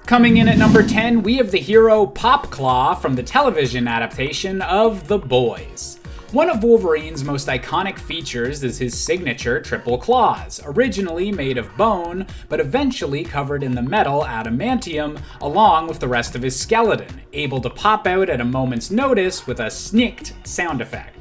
Coming in at number 10, we have the hero Popclaw from the television adaptation of The Boys. One of Wolverine's most iconic features is his signature triple claws, originally made of bone, but eventually covered in the metal adamantium along with the rest of his skeleton, able to pop out at a moment's notice with a snicked sound effect.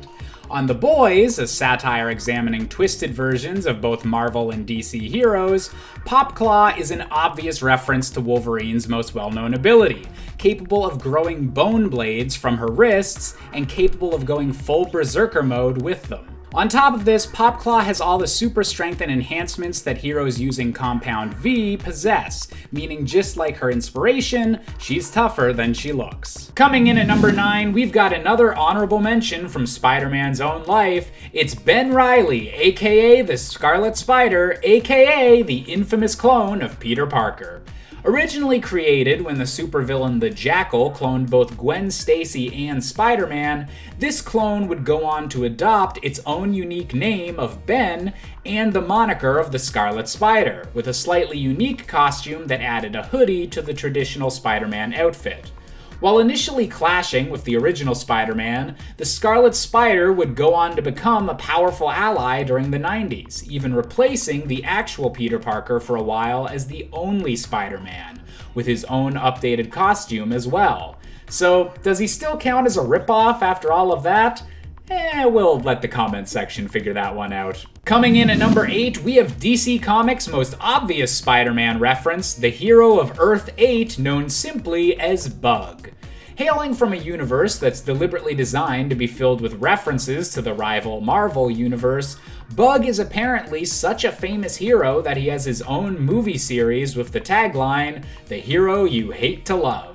On The Boys, a satire examining twisted versions of both Marvel and DC heroes, Popclaw is an obvious reference to Wolverine's most well-known ability, capable of growing bone blades from her wrists and capable of going full berserker mode with them. On top of this, Popclaw has all the super strength and enhancements that heroes using Compound V possess, meaning just like her inspiration, she's tougher than she looks. Coming in at number 9, we've got another honorable mention from Spider-Man's own life. It's Ben Reilly, aka the Scarlet Spider, aka the infamous clone of Peter Parker. Originally created when the supervillain the Jackal cloned both Gwen Stacy and Spider-Man, this clone would go on to adopt its own unique name of Ben and the moniker of the Scarlet Spider, with a slightly unique costume that added a hoodie to the traditional Spider-Man outfit. While initially clashing with the original Spider-Man, the Scarlet Spider would go on to become a powerful ally during the 90s, even replacing the actual Peter Parker for a while as the only Spider-Man, with his own updated costume as well. So, does he still count as a ripoff after all of that? We'll let the comment section figure that one out. Coming in at number 8, we have DC Comics' most obvious Spider-Man reference, the hero of Earth-8 known simply as Bug. Hailing from a universe that's deliberately designed to be filled with references to the rival Marvel universe, Bug is apparently such a famous hero that he has his own movie series with the tagline, "The Hero You Hate to Love."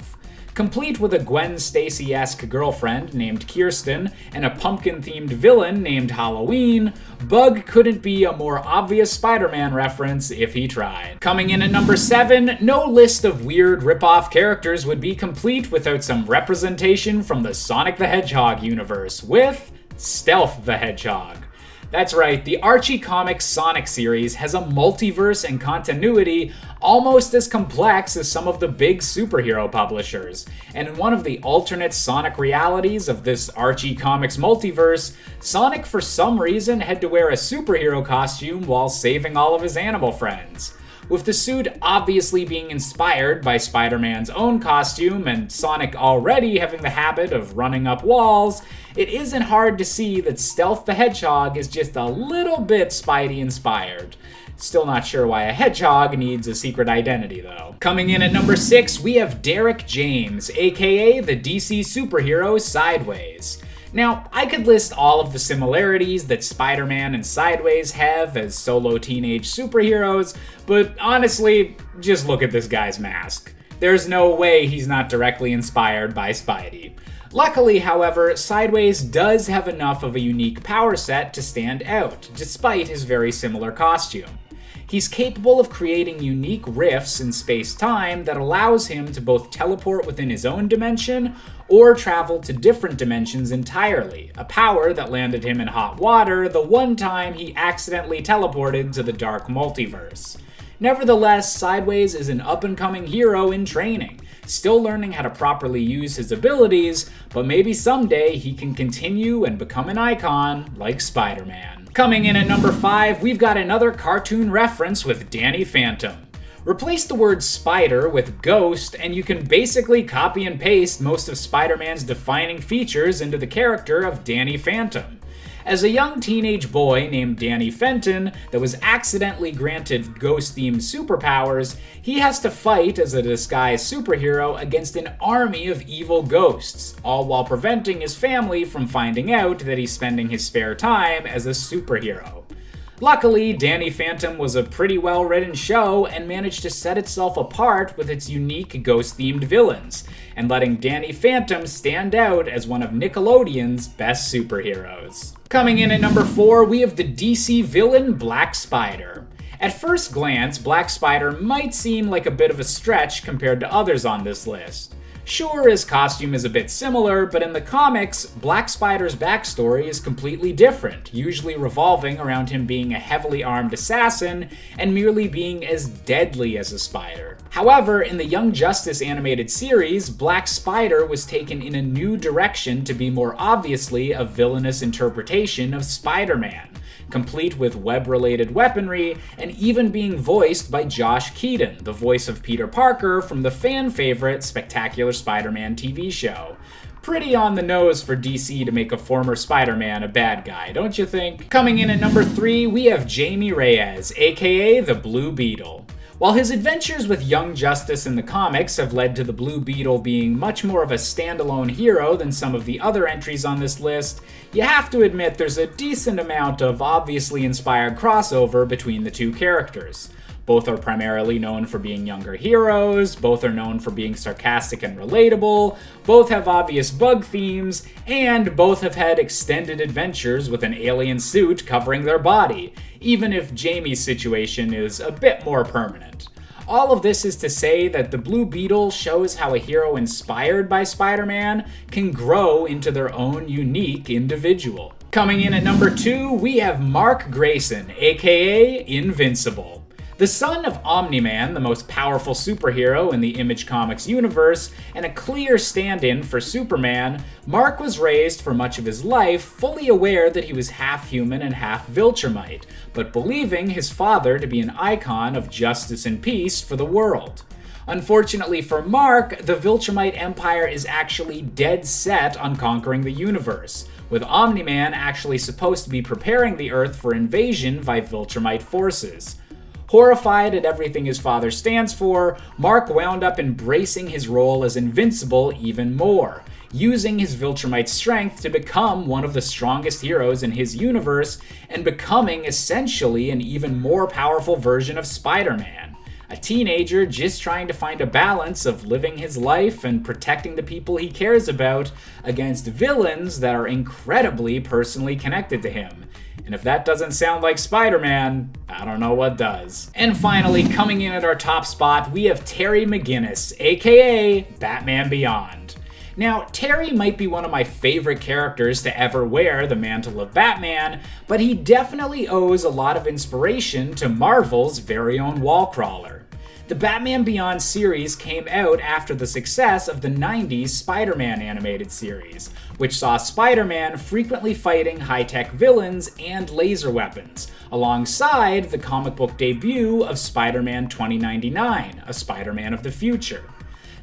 Complete with a Gwen Stacy-esque girlfriend named Kirsten and a pumpkin-themed villain named Halloween, Bug couldn't be a more obvious Spider-Man reference if he tried. Coming in at number 7, no list of weird rip-off characters would be complete without some representation from the Sonic the Hedgehog universe, with Stealth the Hedgehog. That's right, the Archie Comics Sonic series has a multiverse and continuity almost as complex as some of the big superhero publishers. And in one of the alternate Sonic realities of this Archie Comics multiverse, Sonic for some reason had to wear a superhero costume while saving all of his animal friends. With the suit obviously being inspired by Spider-Man's own costume and Sonic already having the habit of running up walls, it isn't hard to see that Stealth the Hedgehog is just a little bit Spidey inspired. Still not sure why a hedgehog needs a secret identity though. Coming in at number 6, we have Derek James, aka the DC superhero Sideways. Now, I could list all of the similarities that Spider-Man and Sideways have as solo teenage superheroes, but honestly, just look at this guy's mask. There's no way he's not directly inspired by Spidey. Luckily, however, Sideways does have enough of a unique power set to stand out, despite his very similar costume. He's capable of creating unique rifts in space-time that allows him to both teleport within his own dimension or travel to different dimensions entirely, a power that landed him in hot water the one time he accidentally teleported to the dark multiverse. Nevertheless, Sideways is an up-and-coming hero in training, still learning how to properly use his abilities, but maybe someday he can continue and become an icon like Spider-Man. Coming in at number 5, we've got another cartoon reference with Danny Phantom. Replace the word spider with ghost, and you can basically copy and paste most of Spider-Man's defining features into the character of Danny Phantom. As a young teenage boy named Danny Fenton that was accidentally granted ghost-themed superpowers, he has to fight as a disguised superhero against an army of evil ghosts, all while preventing his family from finding out that he's spending his spare time as a superhero. Luckily, Danny Phantom was a pretty well-written show and managed to set itself apart with its unique ghost-themed villains, and letting Danny Phantom stand out as one of Nickelodeon's best superheroes. Coming in at number 4, we have the DC villain Black Spider. At first glance, Black Spider might seem like a bit of a stretch compared to others on this list. Sure, his costume is a bit similar, but in the comics, Black Spider's backstory is completely different, usually revolving around him being a heavily armed assassin and merely being as deadly as a spider. However, in the Young Justice animated series, Black Spider was taken in a new direction to be more obviously a villainous interpretation of Spider-Man, complete with web-related weaponry, and even being voiced by Josh Keaton, the voice of Peter Parker from the fan-favorite Spectacular Spider-Man TV show. Pretty on the nose for DC to make a former Spider-Man a bad guy, don't you think? Coming in at number 3, we have Jamie Reyes, aka the Blue Beetle. While his adventures with Young Justice in the comics have led to the Blue Beetle being much more of a standalone hero than some of the other entries on this list, you have to admit there's a decent amount of obviously inspired crossover between the two characters. Both are primarily known for being younger heroes, both are known for being sarcastic and relatable, both have obvious bug themes, and both have had extended adventures with an alien suit covering their body, even if Jamie's situation is a bit more permanent. All of this is to say that the Blue Beetle shows how a hero inspired by Spider-Man can grow into their own unique individual. Coming in at number 2, we have Mark Grayson, aka Invincible. The son of Omni-Man, the most powerful superhero in the Image Comics universe, and a clear stand-in for Superman, Mark was raised for much of his life fully aware that he was half human and half Viltrumite, but believing his father to be an icon of justice and peace for the world. Unfortunately for Mark, the Viltrumite Empire is actually dead set on conquering the universe, with Omni-Man actually supposed to be preparing the Earth for invasion by Viltrumite forces. Horrified at everything his father stands for, Mark wound up embracing his role as Invincible even more, using his Viltrumite strength to become one of the strongest heroes in his universe and becoming essentially an even more powerful version of Spider-Man. A teenager just trying to find a balance of living his life and protecting the people he cares about against villains that are incredibly personally connected to him. And if that doesn't sound like Spider-Man, I don't know what does. And finally, coming in at our top spot, we have Terry McGinnis, aka Batman Beyond. Now, Terry might be one of my favorite characters to ever wear the mantle of Batman, but he definitely owes a lot of inspiration to Marvel's very own Wallcrawler. The Batman Beyond series came out after the success of the 90s Spider-Man animated series, which saw Spider-Man frequently fighting high-tech villains and laser weapons, alongside the comic book debut of Spider-Man 2099, a Spider-Man of the future.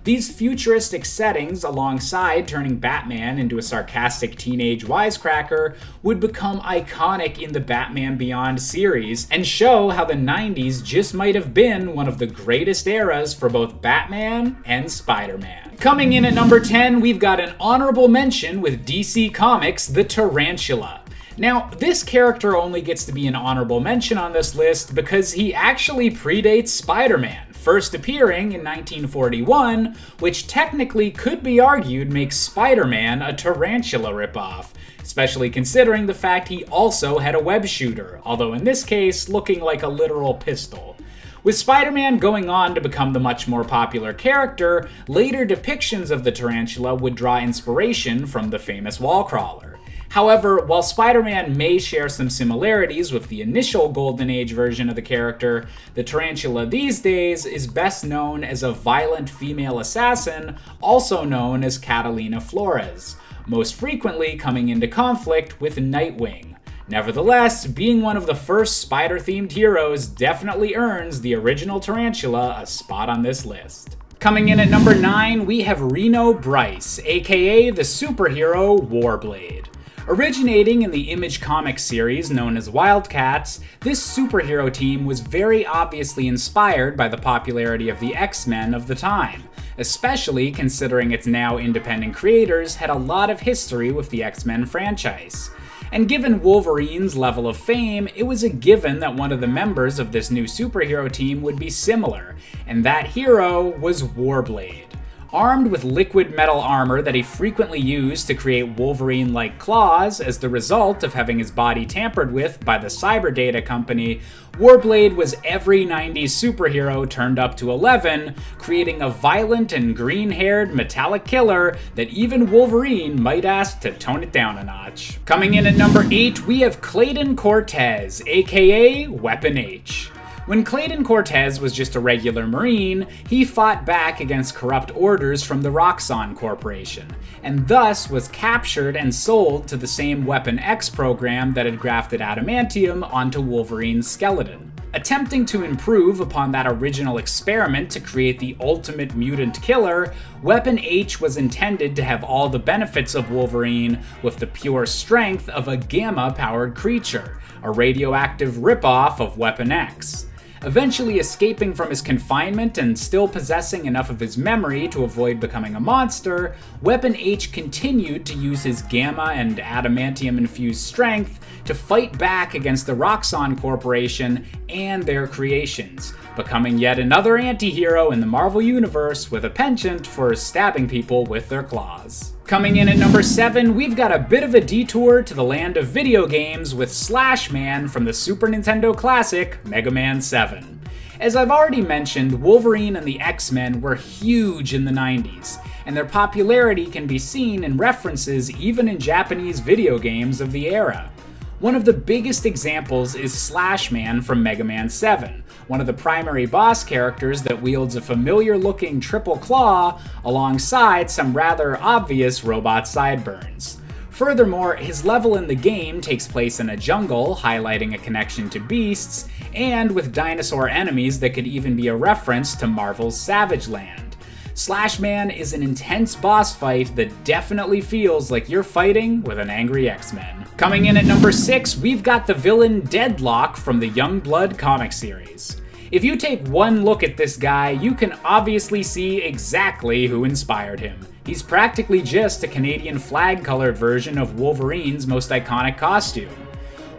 These futuristic settings, alongside turning Batman into a sarcastic teenage wisecracker, would become iconic in the Batman Beyond series and show how the 90s just might have been one of the greatest eras for both Batman and Spider-Man. Coming in at number 10, we've got an honorable mention with DC Comics' The Tarantula. Now, this character only gets to be an honorable mention on this list because he actually predates Spider-Man, first appearing in 1941, which technically could be argued makes Spider-Man a tarantula ripoff, especially considering the fact he also had a web shooter, although in this case looking like a literal pistol. With Spider-Man going on to become the much more popular character, later depictions of the tarantula would draw inspiration from the famous Wallcrawler. However, while Spider-Man may share some similarities with the initial Golden Age version of the character, the tarantula these days is best known as a violent female assassin, also known as Catalina Flores, most frequently coming into conflict with Nightwing. Nevertheless, being one of the first spider-themed heroes definitely earns the original tarantula a spot on this list. Coming in at number 9, we have Reno Bryce, aka the superhero Warblade. Originating in the Image Comics series known as Wildcats, this superhero team was very obviously inspired by the popularity of the X-Men of the time, especially considering its now independent creators had a lot of history with the X-Men franchise. And given Wolverine's level of fame, it was a given that one of the members of this new superhero team would be similar, and that hero was Warblade. Armed with liquid metal armor that he frequently used to create Wolverine-like claws as the result of having his body tampered with by the cyber data company, Warblade was every 90s superhero turned up to 11, creating a violent and green-haired metallic killer that even Wolverine might ask to tone it down a notch. Coming in at number 8, we have Clayton Cortez, aka Weapon H. When Clayton Cortez was just a regular Marine, he fought back against corrupt orders from the Roxxon Corporation, and thus was captured and sold to the same Weapon X program that had grafted adamantium onto Wolverine's skeleton. Attempting to improve upon that original experiment to create the ultimate mutant killer, Weapon H was intended to have all the benefits of Wolverine with the pure strength of a gamma-powered creature, a radioactive ripoff of Weapon X. Eventually escaping from his confinement and still possessing enough of his memory to avoid becoming a monster, Weapon H continued to use his gamma and adamantium-infused strength to fight back against the Roxxon Corporation and their creations, becoming yet another anti-hero in the Marvel Universe with a penchant for stabbing people with their claws. Coming in at number 7, we've got a bit of a detour to the land of video games with Slash Man from the Super Nintendo classic Mega Man 7. As I've already mentioned, Wolverine and the X-Men were huge in the 90s, and their popularity can be seen in references even in Japanese video games of the era. One of the biggest examples is Slash Man from Mega Man 7, one of the primary boss characters that wields a familiar-looking triple claw alongside some rather obvious robot sideburns. Furthermore, his level in the game takes place in a jungle, highlighting a connection to beasts, and with dinosaur enemies that could even be a reference to Marvel's Savage Land. Slash Man is an intense boss fight that definitely feels like you're fighting with an angry X-Men. Coming in at number 6, we've got the villain Deadlock from the Youngblood comic series. If you take one look at this guy, you can obviously see exactly who inspired him. He's practically just a Canadian flag-colored version of Wolverine's most iconic costume.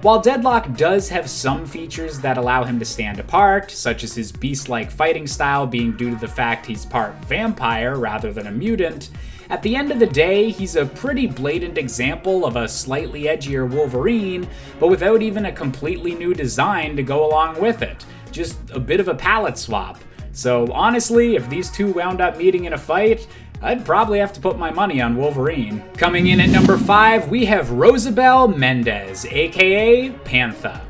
While Deadlock does have some features that allow him to stand apart, such as his beast-like fighting style being due to the fact he's part vampire rather than a mutant, at the end of the day, he's a pretty blatant example of a slightly edgier Wolverine, but without even a completely new design to go along with it. Just a bit of a palette swap. So honestly, if these two wound up meeting in a fight, I'd probably have to put my money on Wolverine. Coming in at number 5, we have Rosabelle Mendez, aka Pantha.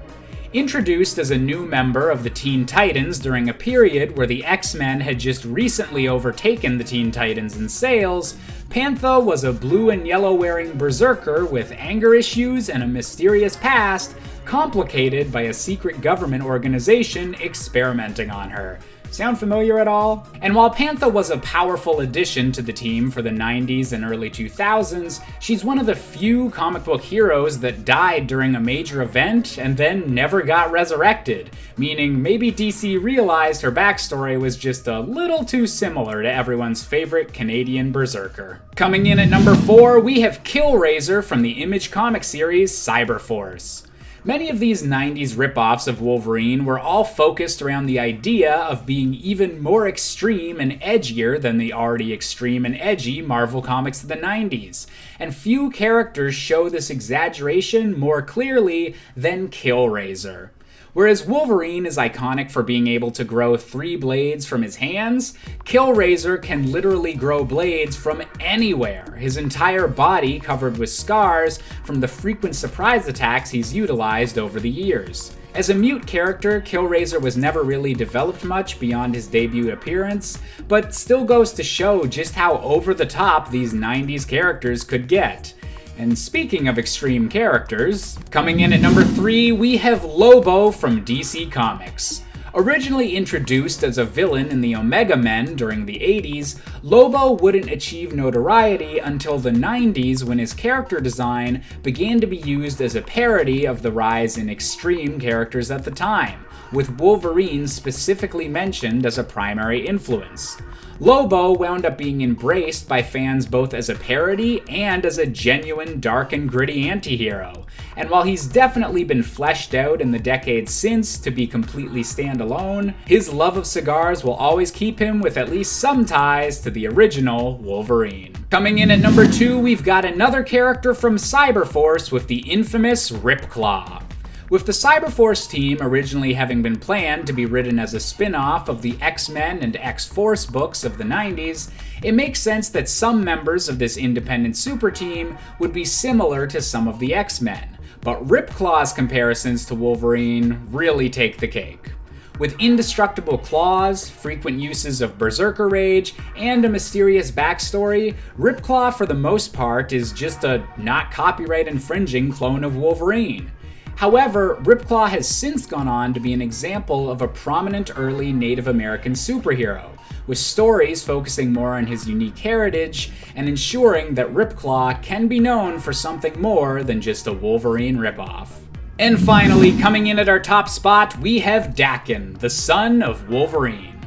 Introduced as a new member of the Teen Titans during a period where the X-Men had just recently overtaken the Teen Titans in sales, Pantha was a blue and yellow wearing berserker with anger issues and a mysterious past, complicated by a secret government organization experimenting on her. Sound familiar at all? And while Pantha was a powerful addition to the team for the 90s and early 2000s, she's one of the few comic book heroes that died during a major event and then never got resurrected, meaning maybe DC realized her backstory was just a little too similar to everyone's favorite Canadian berserker. Coming in at number 4, we have Killraiser from the Image comic series Cyberforce. Many of these 90s ripoffs of Wolverine were all focused around the idea of being even more extreme and edgier than the already extreme and edgy Marvel comics of the 90s, and few characters show this exaggeration more clearly than Killraiser. Whereas Wolverine is iconic for being able to grow 3 blades from his hands, Killraiser can literally grow blades from anywhere, his entire body covered with scars from the frequent surprise attacks he's utilized over the years. As a mute character, Killraiser was never really developed much beyond his debut appearance, but still goes to show just how over the top these 90s characters could get. And speaking of extreme characters, coming in at number 3, we have Lobo from DC Comics. Originally introduced as a villain in the Omega Men during the 80s, Lobo wouldn't achieve notoriety until the 90s when his character design began to be used as a parody of the rise in extreme characters at the time, with Wolverine specifically mentioned as a primary influence. Lobo wound up being embraced by fans both as a parody and as a genuine dark and gritty anti-hero, and while he's definitely been fleshed out in the decades since to be completely standalone, his love of cigars will always keep him with at least some ties to the original Wolverine. Coming in at number 2, we've got another character from Cyberforce with the infamous Ripclaw. With the Cyberforce team originally having been planned to be written as a spin-off of the X-Men and X-Force books of the 90s, it makes sense that some members of this independent super team would be similar to some of the X-Men, but Ripclaw's comparisons to Wolverine really take the cake. With indestructible claws, frequent uses of berserker rage, and a mysterious backstory, Ripclaw for the most part is just a not copyright infringing clone of Wolverine. However, Ripclaw has since gone on to be an example of a prominent early Native American superhero, with stories focusing more on his unique heritage and ensuring that Ripclaw can be known for something more than just a Wolverine ripoff. And finally, coming in at our top spot, we have Daken, the son of Wolverine.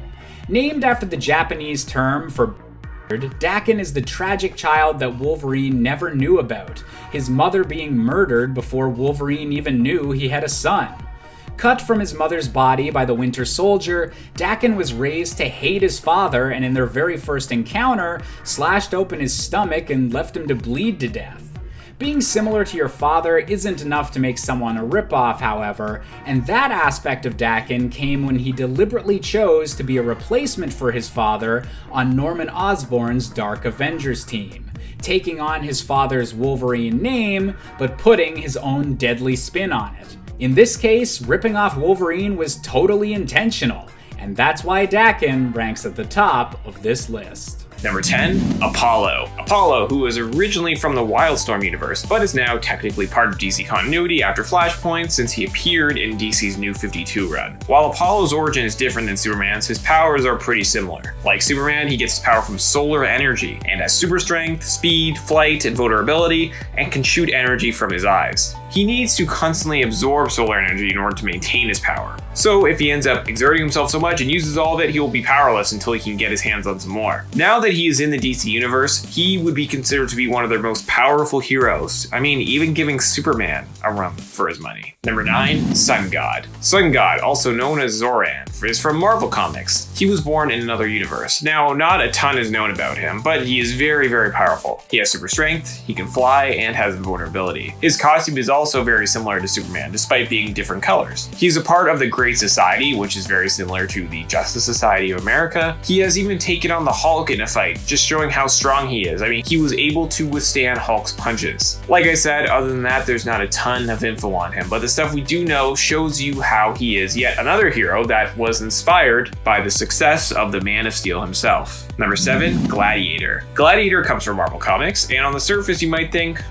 Named after the Japanese term for Daken is the tragic child that Wolverine never knew about, his mother being murdered before Wolverine even knew he had a son. Cut from his mother's body by the Winter Soldier, Daken was raised to hate his father and in their very first encounter, slashed open his stomach and left him to bleed to death. Being similar to your father isn't enough to make someone a ripoff, however, and that aspect of Daken came when he deliberately chose to be a replacement for his father on Norman Osborn's Dark Avengers team, taking on his father's Wolverine name, but putting his own deadly spin on it. In this case, ripping off Wolverine was totally intentional, and that's why Daken ranks at the top of this list. Number 10, Apollo. Apollo, who was originally from the Wildstorm universe, but is now technically part of DC continuity after Flashpoint since he appeared in DC's New 52 run. While Apollo's origin is different than Superman's, his powers are pretty similar. Like Superman, he gets his power from solar energy, and has super strength, speed, flight, and vulnerability, and can shoot energy from his eyes. He needs to constantly absorb solar energy in order to maintain his power. So if he ends up exerting himself so much and uses all of it, he will be powerless until he can get his hands on some more. Now that he is in the DC universe, he would be considered to be one of their most powerful heroes. I mean, even giving Superman a run for his money. Number 9, Sun God. Sun God, also known as Zoran, is from Marvel Comics. He was born in another universe. Now, not a ton is known about him, but he is very, very powerful. He has super strength, he can fly, and has invulnerability. His costume is also very similar to Superman, despite being different colors. He's a part of the Great Society, which is very similar to the Justice Society of America. He has even taken on the Hulk in a fight, just showing how strong he is. I mean, he was able to withstand Hulk's punches. Like I said, other than that, there's not a ton of info on him, but the stuff we do know shows you how he is yet another hero that was inspired by the success of the Man of Steel himself. Number 7, Gladiator. Gladiator comes from Marvel Comics, and on the surface you might think,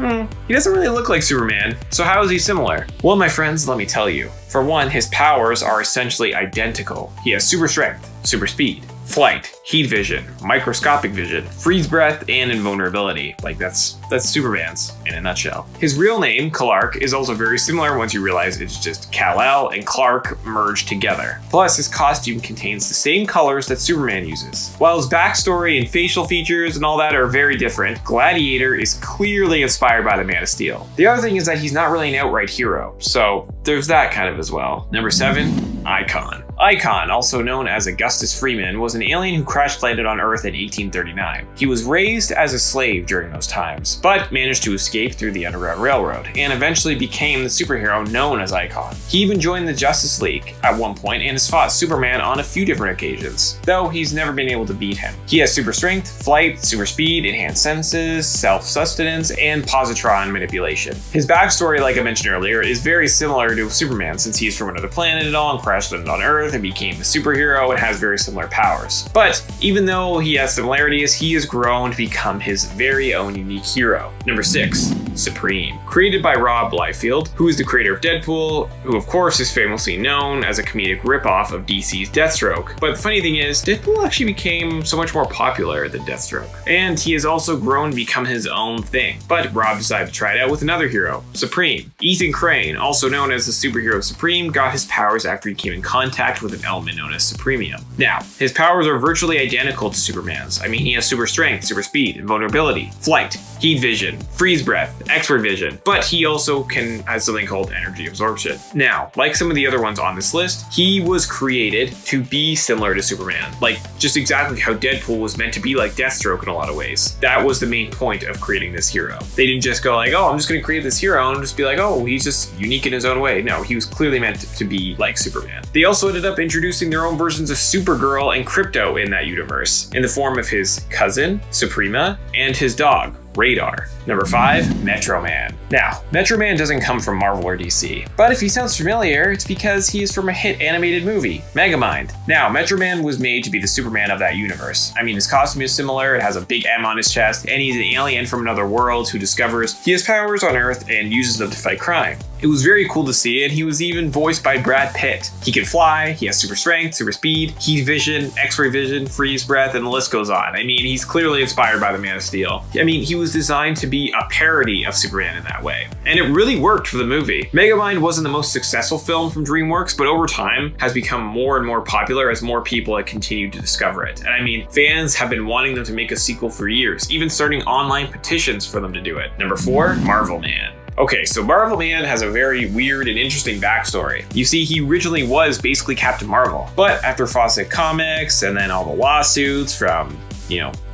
he doesn't really look like Superman, so how is he similar? Well, my friends, let me tell you. For one, his powers are essentially identical. He has super strength, super speed, flight, heat vision, microscopic vision, freeze breath, and invulnerability. Like that's Superman's in a nutshell. His real name, Clark, is also very similar once you realize it's just Kal-El and Clark merged together. Plus, his costume contains the same colors that Superman uses. While his backstory and facial features and all that are very different, Gladiator is clearly inspired by the Man of Steel. The other thing is that he's not really an outright hero, so there's that kind of as well. Number 7, Icon. Icon, also known as Augustus Freeman, was an alien who crash-landed on Earth in 1839. He was raised as a slave during those times, but managed to escape through the Underground Railroad, and eventually became the superhero known as Icon. He even joined the Justice League at one point and has fought Superman on a few different occasions, though he's never been able to beat him. He has super strength, flight, super speed, enhanced senses, self-sustenance, and positron manipulation. His backstory, like I mentioned earlier, is very similar to Superman since he's from another planet and all and crash-landed on Earth and became a superhero and has very similar powers. But even though he has similarities, he has grown to become his very own unique hero. Number 6, Supreme. Created by Rob Liefeld, who is the creator of Deadpool, who of course is famously known as a comedic ripoff of DC's Deathstroke. But the funny thing is, Deadpool actually became so much more popular than Deathstroke. And he has also grown to become his own thing. But Rob decided to try it out with another hero, Supreme. Ethan Crane, also known as the superhero Supreme, got his powers after he came in contact with an element known as Supremium. Now, his powers are virtually identical to Superman's. I mean, he has super strength, super speed, invulnerability, flight, heat vision, freeze breath, X-ray vision, but he also has something called energy absorption. Now, like some of the other ones on this list, he was created to be similar to Superman, like just exactly how Deadpool was meant to be like Deathstroke in a lot of ways. That was the main point of creating this hero. They didn't just go like, oh, I'm just going to create this hero and just be like, oh, he's just unique in his own way. No, he was clearly meant to be like Superman. They also ended up introducing their own versions of Supergirl and Krypto in that universe, in the form of his cousin, Suprema, and his dog, Radar. Number 5, Metro Man. Now, Metro Man doesn't come from Marvel or DC, but if he sounds familiar, it's because he is from a hit animated movie, Megamind. Now, Metro Man was made to be the Superman of that universe. I mean, his costume is similar, it has a big M on his chest, and he's an alien from another world who discovers he has powers on Earth and uses them to fight crime. It was very cool to see, and he was even voiced by Brad Pitt. He can fly, he has super strength, super speed, heat vision, X-ray vision, freeze breath, and the list goes on. I mean, he's clearly inspired by the Man of Steel. I mean, he was designed to be a parody of Superman in that way. And it really worked for the movie. Megamind wasn't the most successful film from DreamWorks, but over time has become more and more popular as more people have continued to discover it. And I mean, fans have been wanting them to make a sequel for years, even starting online petitions for them to do it. Number 4, Marvel Man. Okay, so Marvel Man has a very weird and interesting backstory. You see, he originally was basically Captain Marvel, but after Fawcett Comics and then all the lawsuits from,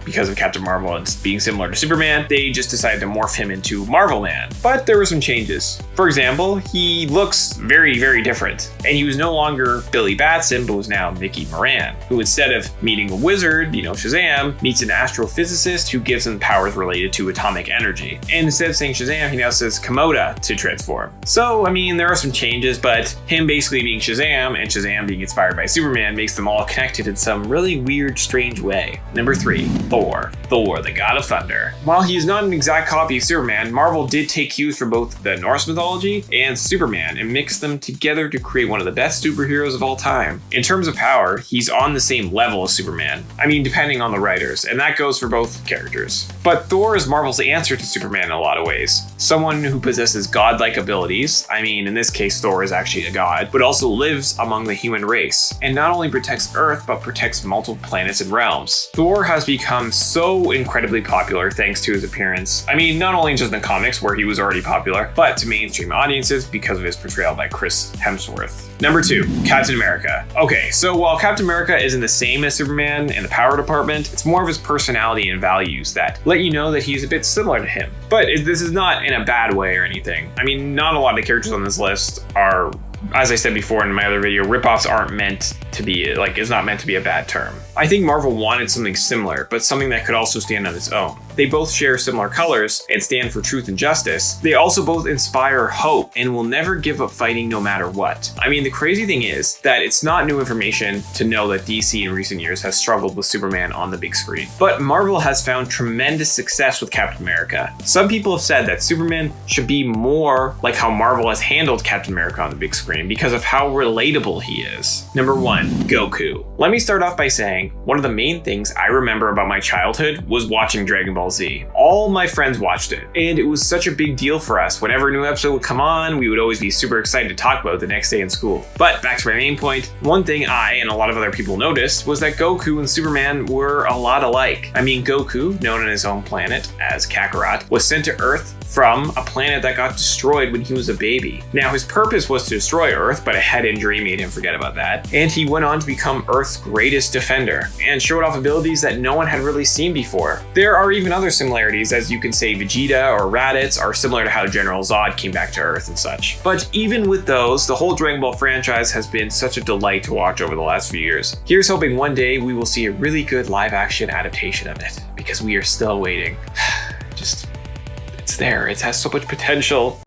because of Captain Marvel and being similar to Superman, they just decided to morph him into Marvel Man. But there were some changes. For example, he looks very, very different. And he was no longer Billy Batson, but was now Mickey Moran, who instead of meeting a wizard, Shazam, meets an astrophysicist who gives him powers related to atomic energy. And instead of saying Shazam, he now says Komoda to transform. So, I mean, there are some changes, but him basically being Shazam and Shazam being inspired by Superman makes them all connected in some really weird, strange way. Number 3, Thor, the god of thunder. While he is not an exact copy of Superman, Marvel did take cues from both the Norse mythology and Superman and mix them together to create one of the best superheroes of all time. In terms of power, he's on the same level as Superman. I mean, depending on the writers, and that goes for both characters. But Thor is Marvel's answer to Superman in a lot of ways. Someone who possesses godlike abilities, I mean, in this case, Thor is actually a god, but also lives among the human race, and not only protects Earth, but protects multiple planets and realms. Thor has become so incredibly popular thanks to his appearance. I mean, not only just in the comics where he was already popular, but to mainstream audiences because of his portrayal by Chris Hemsworth. Number 2, Captain America. Okay, so while Captain America isn't the same as Superman in the power department, it's more of his personality and values that let you know that he's a bit similar to him. But this is not in a bad way or anything. I mean, not a lot of the characters on this list are, as I said before in my other video, ripoffs aren't meant to be, is not meant to be a bad term. I think Marvel wanted something similar, but something that could also stand on its own. They both share similar colors and stand for truth and justice. They also both inspire hope and will never give up fighting no matter what. I mean, the crazy thing is that it's not new information to know that DC in recent years has struggled with Superman on the big screen. But Marvel has found tremendous success with Captain America. Some people have said that Superman should be more like how Marvel has handled Captain America on the big screen because of how relatable he is. Number 1, Goku. Let me start off by saying one of the main things I remember about my childhood was watching Dragon Ball Z. All my friends watched it, and it was such a big deal for us. Whenever a new episode would come on, we would always be super excited to talk about it the next day in school. But back to my main point, one thing I and a lot of other people noticed was that Goku and Superman were a lot alike. I mean, Goku, known on his own planet as Kakarot, was sent to Earth from a planet that got destroyed when he was a baby. Now, his purpose was to destroy Earth, but a head injury made him forget about that. And he went on to become Earth's greatest defender and showed off abilities that no one had really seen before. There are even other similarities, as you can say Vegeta or Raditz are similar to how General Zod came back to Earth and such. But even with those, the whole Dragon Ball franchise has been such a delight to watch over the last few years. Here's hoping one day we will see a really good live action adaptation of it, because we are still waiting. It's there. It has so much potential.